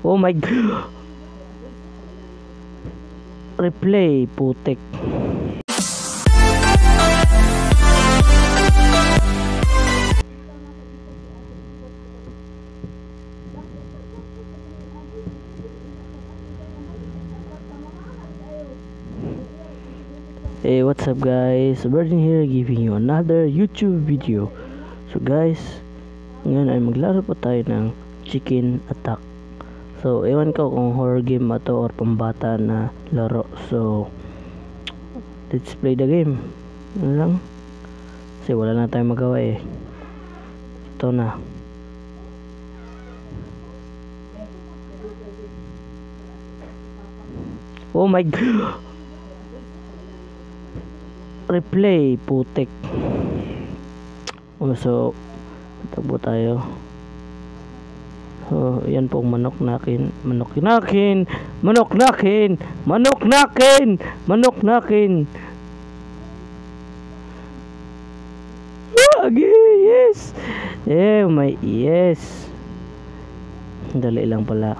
Oh my god. Replay, putik. Hey, what's up guys? Virgin here giving you another YouTube video. So guys, ngayon ay maglaro pa tayo ng Chicken Attack. So, ewan ko kung horror game ba to or pambata na laro. So, let's play the game. Ano lang? Kasi wala na tayong magawa eh. Ito na. Oh my god. Replay, putik. So, tagbo tayo. So, yan pong manok nakin. Manok nakin. Manok nakin. Manok nakin. Manok nakin. Yes. Eh, my yes. Dali lang pala.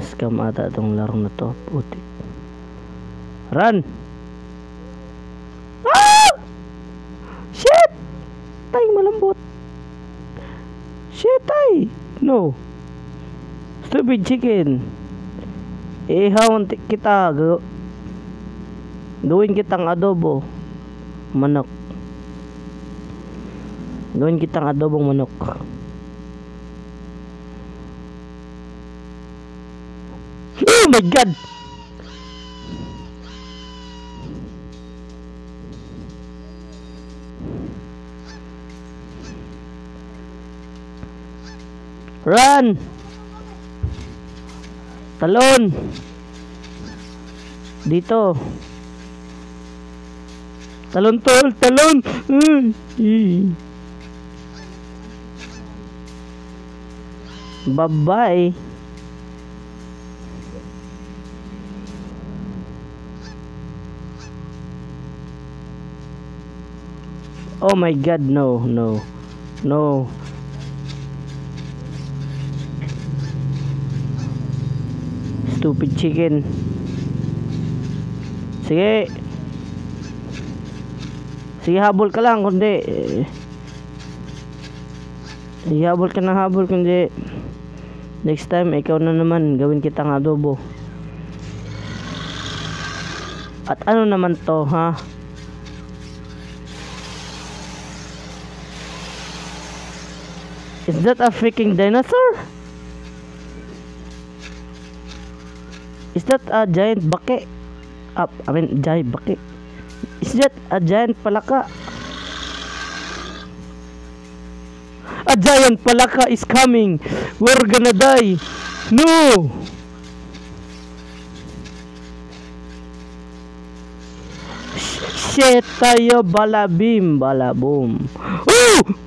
Scam ata itong laro na to, putik. Run! Ah! Shit! Tay, malambot. Shit, tay! No. Stupid chicken. Ihaw kita. Gawin kitang adobo. Manok. Gawin kitang adobong manok. Oh my god! Run! Talon! Dito. Talon tol! Talon! Bye-bye! Oh my god, no, no, no. Stupid chicken. Sige. Sige, habol ka lang, kundi. Sige, habol ka ng habol, kundi. Next time, ikaw na naman, gawin kitang adobo. At ano naman to, ha? Is that a freaking dinosaur? Is that a giant bake? Giant bake. Is that a giant palaka? A giant palaka is coming. We're gonna die. No. Shit tayo, balabim, balabum. Oh!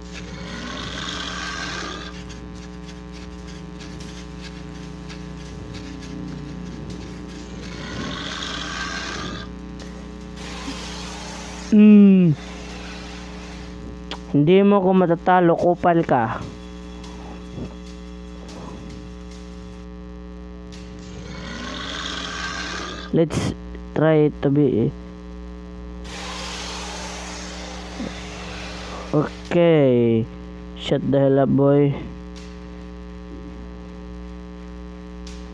Hindi mo ko matatalo, kupal ka. Let's try to be okay. Shut the hell up, boy.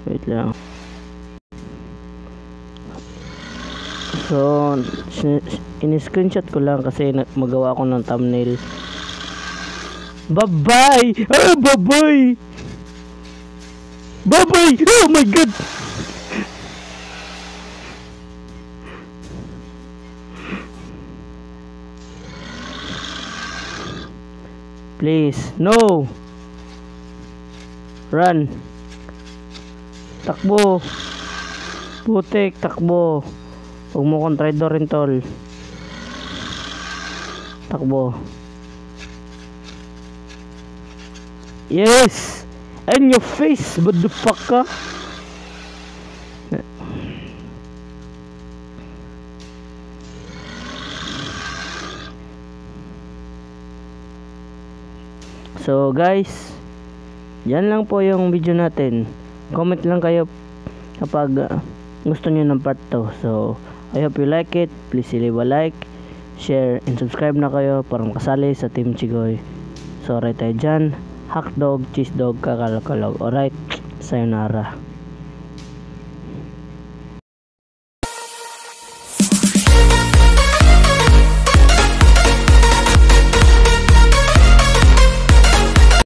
Wait lang. So, in-screenshot ko lang kasi magawa ko ng thumbnail. Bye-bye! Ah, bye-bye! Bye-bye! Oh my god! Please, no! Run! Takbo! Putik, takbo! Huwag mo kong traitor rin, tol. Takbo. Yes! In your face, motherfucker! So guys, yan lang po yung video natin. Comment lang kayo kapag gusto niyo ng part 2. So I hope you like it. Please leave a like, share, and subscribe na kayo para makasali sa Team Chigoy. So right tayo dyan. Hotdog, cheese dog, kakalakalog. Alright, sayonara.